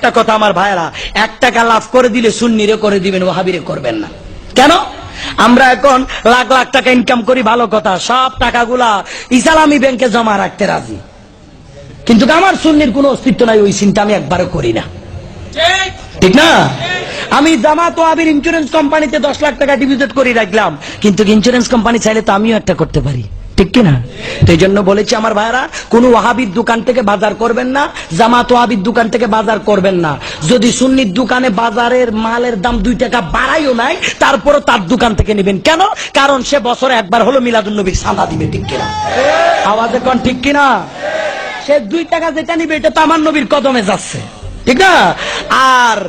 একটা কথা আমার ভাইরা, 1 টাকা লাভ করে দিলে সুন্নিরে করে দিবেন, ওয়াহাবিরে করবেন না। কেন? আমরা এখন লাখ লাখ টাকা ইনকাম করি, ভালো কথা, সব টাকাগুলা ইসলামী ব্যাংকে জমা রাখতে রাজি, কিন্তু আমার সুন্নির কোনো অস্তিত্ব নাই, ওই চিন্তা আমি একবারও করি না, ঠিক না? আমি জামাত ওয়াহাবির ইন্স্যুরেন্স কোম্পানিতে 10 লাখ টাকা ডিপোজিট করে রাখলাম, কিন্তু ইন্স্যুরেন্স কোম্পানি চাইলে তো আমিও একটা করতে পারি, ঠিক কিনা? তো এই জন্য বলেছি আমার ভাইরা, কোন ওয়াহাবির দোকান থেকে বাজার করবেন না, জামাত ওয়াহাবির দোকান থেকে বাজার করবেন না। যদি সুন্নির দোকানে বাজারের মালের দাম 2 টাকা বাড়াইও নাই, তারপরও তার দোকান থেকে নেবেন। কেন? কারণ সে বছরে একবার হলো মিলাদুন নবীর চাঁদা দিবে, ঠিক কিনা? আওয়াজে কোন ঠিক কিনা? সে 2 টাকা যেটা নিবে এটা তো আমার নবীর কদমে যাচ্ছে, ঠিক না? আর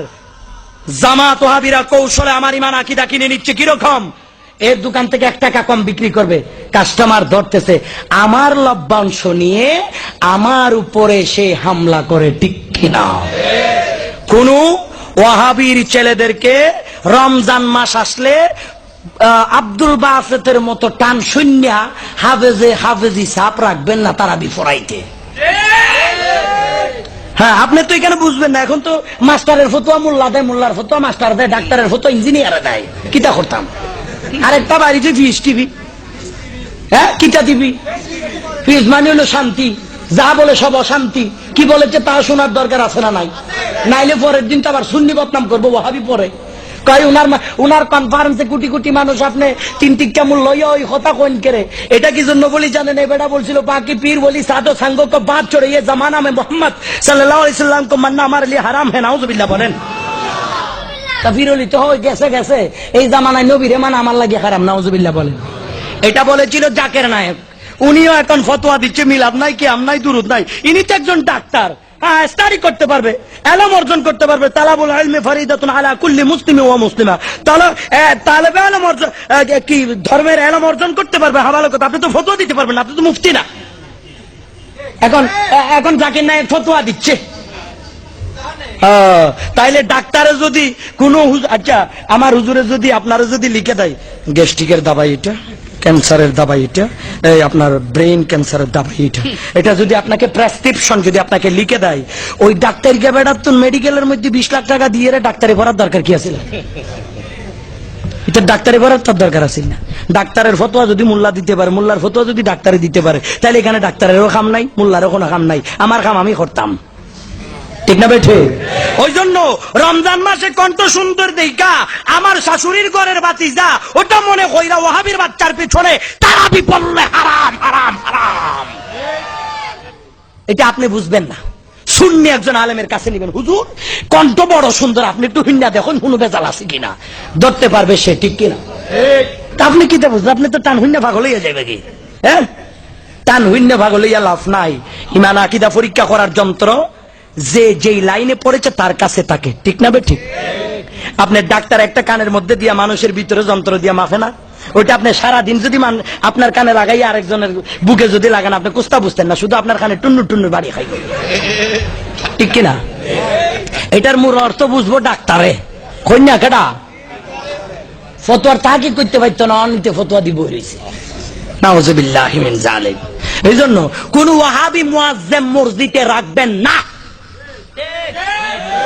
জামাত ওয়াহাবিরা কৌশলে আমার ইমান আকীদা কিনে নিচ্ছে, কিরকম? এর দোকান থেকে 1 টাকা কম বিক্রি করবে, কাস্টমার ধরতেছে, আমার লভ্যাংশ নিয়ে আমার উপরে সে হামলা করে, ঠিক কিনা? কোন ওয়াহাবির ছেলেদেরকে রমজান মাস আসলে আব্দুল বাসেতের মতো টান শূন্য হাফেজি সাপ রাখবেন না তারাবি পড়াইতে। হ্যাঁ, আপনি তো এখানে বুঝবেন না, এখন তো মাস্টারের ফতোয়া মোল্লা দেয়, মোল্লার ফতোয়া মাস্টার দেয়, ডাক্তারের ফতোয়া ইঞ্জিনিয়ারে দেয়, কিতা করতাম? আরেকটা বাড়িতে ফিস টিভি, হ্যাঁ, কিতা দিবি? ফিস মানে হলো শান্তি, যা বলে সব অশান্তি, কি বলেছে তা শোনার দরকার আছে না নাই? নাইলে পরের দিন তো আবার সুন্নি বদনাম করবো, ওয়াহাবি পরে কয় উনার কনফারেন্সে কোটি কোটি মানুষ, আপনি 3 টিকা মূল লইয়া ওই কথা কোন করে। এটা কি জন্য বলি জানেন? এই বেটা বলছিল, বাকি পীর বলি সাধো সাঙ্গো কো বাদ छोड़े, ये जमाना में मोहम्मद सल्लल्लाहु अलैहि वसल्लम को मानना हमारे लिए हराम है, नाउजुबिल्लाह বলেন। কাফির হলি তো হয় গেছে গেছে, এই জামানায় নবীরে মানা আমার লাগে হারাম, নাউজুবিল্লাহ বলেন। এটা বলেছিল জাকের নায়েক, উনিও এখন ফতোয়া দিচ্ছে, মিলাদ নাই, কিয়াম নাই, দুরুদ নাই। ইনি তো একজন ডাক্তার, স্টাডি করতে পারবে, এলম অর্জন করতে পারবে। তালাবুল ইলমি ফরিদাতুন আলা কুল্লি মুসলিম ওয়া মুসলিমা, তালেবে ইলম অর্জন, কি ধর্মের এলম অর্জন করতে পারবে। ভালো কথা, আপনি তো ফতোয়া দিতে পারবেন না, আপনি তো মুফতি না। এখন জাকির নায়েক ফতোয়া দিচ্ছে। তাইলে ডাক্তারে যদি কোন, আচ্ছা আমার হুজুরে যদি আপনারা যদি লিখে দেয় গ্যাস্ট্রিকের দাবাই এটা, ক্যান্সারের দাবাই এটা, এই আপনার ব্রেন ক্যান্সারের দাবাই এটা, এটা যদি আপনাকে প্রেসক্রিপশন যদি আপনাকে লিখে দেয়, ওই ডাক্তারকে বেড়ার তো মেডিকেলের মধ্যে 20 লাখ টাকা দিয়ে ডাক্তারি ভরার দরকার কি আছে? এটা ডাক্তারি ভরার তার দরকার আছে না। ডাক্তারের ফতোয়া যদি মোল্লা দিতে পারে, মোল্লার ফতোয়া যদি ডাক্তারি দিতে পারে, তাহলে এখানে ডাক্তারেরও কাম নাই, মোল্লারও কোনো কাম নাই, আমার কাম আমি করতাম, ঠিক না বেঠে? ওই জন্য রমজান মাসে কণ্ঠ সুন্দর দেখা আমার শাশুড়ির ঘরের বাতিজা ওটা মনে কইরা ওয়াহাবির বাচ্চার পিছনে তারাবি পড়লে হারাম হারাম হারাম। এটা আপনি বুঝবেন না, সুন্নি একজন আলেমের কাছে নিবেন, হুজুর কণ্ঠ বড় সুন্দর, আপনি একটু হিন্না দেখুন কোনো বেজাল আছে কিনা, ধরতে পারবে সে, ঠিক কিনা? আপনি কি বুঝলেন? আপনি তো টান হুন্না পাগল হইয়া যাবে কি? হ্যাঁ, টান হুন্না পাগল হইয়া লাভ নাই। ইমান আকীদা পরীক্ষা করার যন্ত্র যে যেই লাইনে পড়েছে তার কাছে থাকে, ঠিক না বে ঠিক? আপনার ডাক্তার একটা কানের মধ্যে দিয়া মানুষের ভিতরে যন্ত্র দিয়া মাফে না, ওইটা আপনি সারাদিন যদি আপনার কানে লাগাই আরেকজনের বুকে যদি লাগান, আপনি কুস্তা বুঝতেন না, শুধু আপনার কানে টুন্নু টুন্নু বাড়ি খাই, ঠিক কিনা? এটার মূল অর্থ বুঝবো ডাক্তারে, কন্যা কেডা ফতোয়ার তাকে করতে পারতো না, অনিতে ফতোয়া দিব হয়েছে, নাউজুবিল্লাহি মিন যালিক। এই জন্য কোন ওয়াহাবি মুয়াজ্জিম মসজিদে রাখবেন না।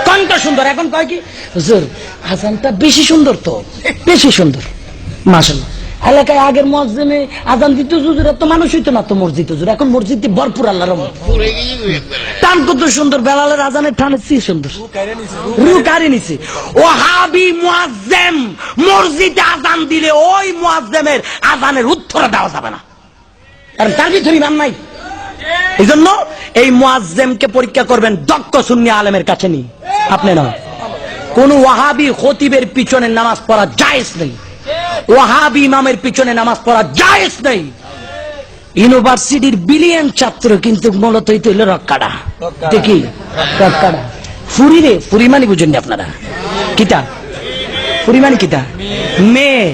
কণ্ঠ সুন্দর, এখন কয় কি হুজুর আজানটা বেশি সুন্দর, তো বেশি সুন্দর, মাশাআল্লাহ। এলাকায় আগের মুয়াজ্জিমে আজান দিত হুজুর, এত মানুষ হইতো না তো মসজিদ হুজুর, এখন মসজিদে ভরপুর, আল্লাহর রহমত। টান কত সুন্দর, বেলালের আজানের টানের চেয়ে সুন্দর, রু কারি নিছে। ওয়াহাবি মুয়াজ্জিম মসজিদে আজান দিলে ওই মুয়াজ্জিমের আজানের উত্তর দেওয়া যাবে না, কারণ তার ভিতরে ইমান নাই। এই জন্য এই মুয়াজ্জিমকে পরীক্ষা করবেন দক্ষ সুন্নি আলেমের কাছে নি, আপনি না। কোন ওয়াহাবি খতিবের পিছনে নামাজ পড়া জায়েজ নেই, ওয়াহাবি ইমামের পিছনে নামাজ পড়া জায়েজ নেই। ইউনিভার্সিটির বিলিয়ন ছাত্র, কিন্তু মূলত হইল রক্কাডা, দেখি রক্কাডা ফুরি রে, ফুরি মানে বুঝেননি আপনারা? কিতা ফুরি মানে? কিতা মেয়ে,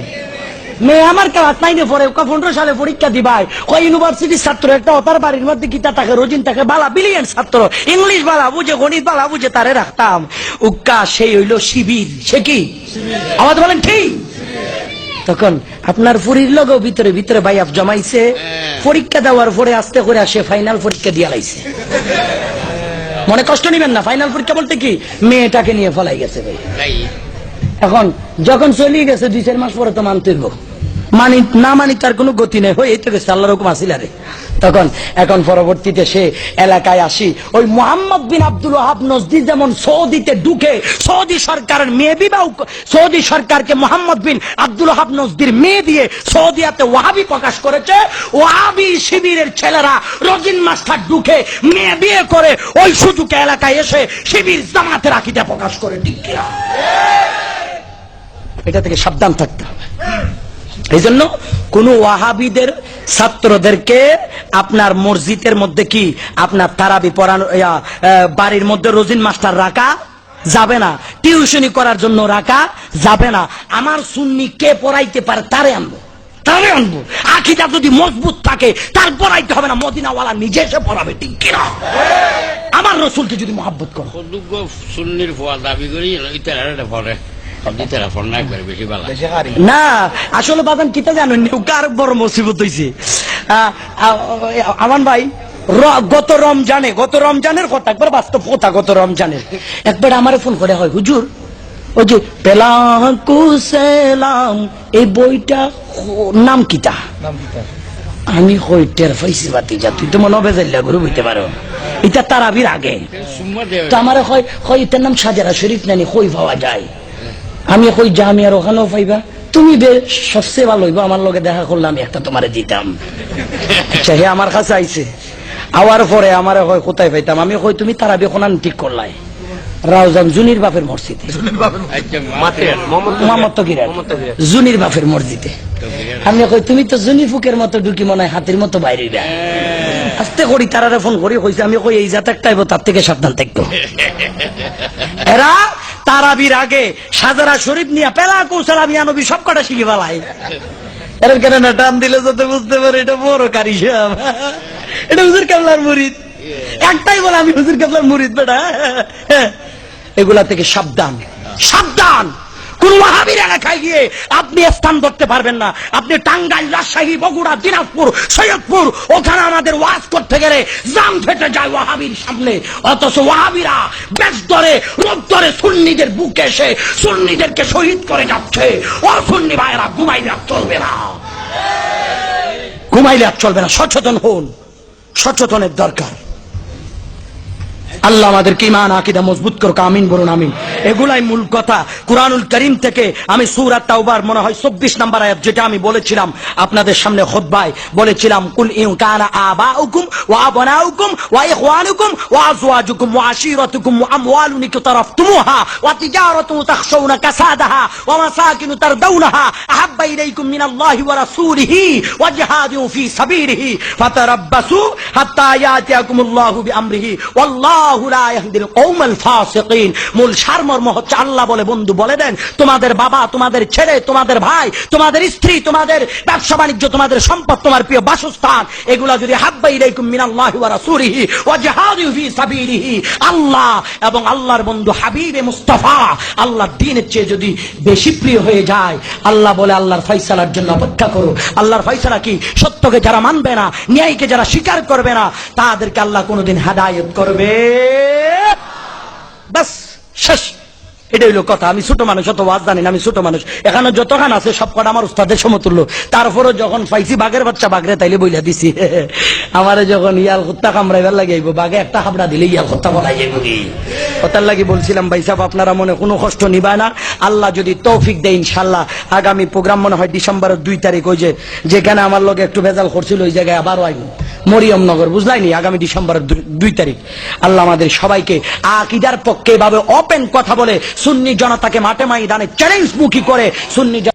মেয়ে আমার ক্লাস 9-এ পড়ে, 15 সালে পরীক্ষা দিবাই, কয় ইউনিভার্সিটির ছাত্র একটা ওতার বাড়ির মধ্যে কিতা থাকে, রোজিন থাকে, বালা বিলিয়ন ছাত্র, ইংলিশ বালা বুঝে, গণিত বালা বুঝে, তারে রাখতাম উক্কা, সেই হইল শিবির। সে কি আমাদের বলেন ঠিক? তখন আপনার ফুরির লগেও ভিতরে ভিতরে ভাই আপ জমাইছে, পরীক্ষা দেওয়ার পরে আস্তে করে আসে ফাইনাল পরীক্ষা দিয়া লাইছে, মনে কষ্ট নিবেন না। ফাইনাল পরীক্ষা বলতে কি, মেয়েটাকে নিয়ে ফলাই গেছে ভাই। এখন যখন চলিয়ে গেছে 2-4 মাস পরে তো মানতে হইব, মানি না মানি তার কোনো গতি নেই, হয়ে তো গেছে, আল্লাহর হুকুম আসিল আরে। তখন এখন পরবর্তীতে সে এলাকায় আসি, ওই মোহাম্মদ বিন আব্দুল ওয়াহাব নজদি যেমন সৌদিতে ঢুকে সৌদি সরকারের মেয়ে বিবাহ, সৌদি সরকারকে মোহাম্মদ বিন আব্দুল ওয়াহাব নজদির মেয়ে দিয়ে সৌদিয়াতে ওয়াহাবি প্রকাশ করেছে, ওয়াহাবি শিবিরের ছেলেরা রোজিন মাস্টার ঢুকে মেয়ে বিয়ে করে ওই সুযোগে এলাকায় এসে শিবির জামাতের আকীদা প্রকাশ করে। ঠিক কিনা? এটা থেকে সাবধান থাকতে হবে। এই জন্য কোন ওয়াহাবিদের ছাত্রদেরকে আপনার মসজিদের মধ্যে কি আপনার তারাবি পড়ানো, বাড়ির মধ্যে রোজিন মাস্টার রাখা যাবে না, টিউশনি করার জন্য রাখা যাবে না। আমার সুন্নি কে পড়াইতে পারে তারে আনবো, তারে আনবো। আকীদা যদি মজবুত থাকে তার পড়াইতে হবে না, মদিনাওয়ালা নিজে এসে পড়াবে। ঠিক কিনা? আমার রসুলকে যদি মহাব্বত করো, সুন্নির দাবি করি পড়ে না। আসলে বাদান কিতা জানেন, কার বড় মুসিবত হইছে আমান ভাই, গত রমজানের কথা, একবার বাস্তব কথা, গত রমজানের একবার আমারে ফোন করে, হয় হুজুর ওই যে পেলাকু সেলাম এই বইটা নাম কিতা? আমি কই টের পাইছি বাতিজা, তুই তো মনে হবে যাইলা গুরু হইতে পারো, এটা তারাবির আগে। তো আমারে হয় এটার নাম সাজারা শরীফ নানি, কই পাওয়া যায়? আমি কই জামিয়ার ওখানেও পাইবা, তুমি সবচেয়ে ভালো হইব আমার লগে দেখা করলাম, একটা তোমারে দিতাম। আচ্ছা, হে আমার কাছে আইছে, আওয়ার পরে আমারে হয় কোথায় পাইতাম? আমি কই তুমি তারাবি কোনান ঠিক করলাই? রাউজান জুনির বাপের মসজিদে, মোহাম্মদ তকিরার জুনির বাপের মসজিদে। আমি কই তুমি তো জুনি ফুকের মতো ঢুকি মনে হয় হাতির মতো বাইরে যা। আস্তে করি তারারে ফোন করি, কইছে আমি কই এই জাত একটা তার থেকে সাবধান থাকতো। এরা তারাবির আগে সাজারা শরীফ নিয়ে পেলা কৌশল আমি আনবি সব কটা শিখে ফেলাই। এর কেন টান দিলে যাতে বুঝতে পারে এটা বড় কারি সাহেব, এটা হুজুর কেবলার মুরিদ। একটাই বলে আমি হুজুর কেবলার মুরিদ বেটা। এগুলা থেকে সাবধান, সাবধান। কোন ওয়াহাবির এলাকায় গিয়ে আপনি স্থান ধরতে পারবেন না। আপনি টাঙ্গাইল, রাজশাহী, বগুড়া, দিনাজপুর, সৈয়দপুর, ওখানে আমাদের ওয়াজ করতে গেলে জাম ফেটে যায় ওয়াহাবির সামনে, অথচ ওয়াহাবিরা বেশ ধরে রোদ ধরে সুন্নিদের বুকে এসে সুন্নিদেরকে শহীদ করে যাচ্ছে। ও সুন্নি ভাইরা, ঘুমাইলে আর চলবে না, ঘুমাইলে আর চলবে না। সচেতন হন, সচেতনের দরকার। আল্লাহ আমাদেরকে ঈমান আকীদা মজবুত করুক, আমিন বলুন আমিন। এগুলাই মূল কথা। কুরআনুল কারীম থেকে আমি সূরা তাওবার মনে হয় 24 নম্বর আয়াত, যেটা আমি বলেছিলাম আপনাদের সামনে খুতবায় বলেছিলাম, কুল ইন কানা আবাউকুম ওয়া আবনাউকুম ওয়া ইখওয়ানুকুম ওয়া আজওয়াজুকুম ওয়া আশীরাতুকুম ওয়া আমওয়ালুন ইকতারাফতুমুহা ওয়া তিজারাতুন তাখশাউনা কাসাদাহা ওয়া মাসাকিন তারদাউনাহা আহাব্বা ইলাইকুম মিনাল্লাহি ওয়া রাসূলিহি ওয়া জিহাদুন ফি সাবিলিহি ফাতারাব্বাসু হাত্তা ইয়াতিয়াকুমুল্লাহু বিআমরিহি ওয়াল্লাহু লা ইয়াহদিল কওমাল ফাসিকিন। মূল সারমর্ম হচ্ছে আল্লাহ বলে, বন্ধু বলে দেন, তোমাদের বাবা, তোমাদের ছেলে, তোমাদের ভাই, তোমাদের স্ত্রী, তোমাদের ব্যবসা বাণিজ্য, তোমাদের সম্পদ, তোমার প্রিয় বাসস্থান, এগুলা যদি হাব্বা ইলাইকুম মিনাল্লাহি ওয়া রাসূলিহি ওয়া জিহাদিন ফি সাবিলিহি, আল্লাহ এবং আল্লাহর বন্ধু হাবিবে মুস্তাফা আল্লাহর দ্বীনের চেয়ে যদি বেশি প্রিয় হয়ে যায়, আল্লাহ বলে আল্লাহর ফয়সালার জন্য অপেক্ষা করো। আল্লাহর ফয়সালা কি? সত্যকে যারা মানবে না, ন্যায়কে যারা স্বীকার করবে না, তাদেরকে আল্লাহ কোনোদিন হেদায়েত করবে বাস, শেষ। এটা হইলো কথা। আমি ছোট মানুষ, অত ওয়াজ জানি না, আমি ছোট মানুষ। এখানে যতখান আছে সব কটা আমার উস্তাদের সমতুল্য। তারপরও যখন পাইছি বাঘের বাচ্চা বাঘরে, তাইলে বইলা দিছি। আমারে যখন ইয়াল হত্যা কামড়াইবার লাগাইব, বাঘে একটা হাবড়া দিলে ইয়াল হত্যা বলাই যাইব কি? কথার লাগি বলছিলাম ভাই সাহেব, আপনারা মনে কোনো কষ্ট নিবায় না। আল্লাহ যদি তৌফিক দেয় ইনশাল্লাহ আগামী প্রোগ্রাম মনে হয় ডিসেম্বরের 2 তারিখ, ওই যে যেখানে আমার লোক একটু ভেজাল করছিল ওই জায়গায় আবারও আইব, মরিয়মনগর, বুঝলাইনি, আগামী ডিসেম্বরের 2 তারিখ। আল্লাহ আমাদের সবাইকে আকীদার পক্ষে এভাবে ওপেন কথা বলে সুন্নি জনতাকে মাঠে ময়দানে চ্যালেঞ্জ মুখী করে সুন্নি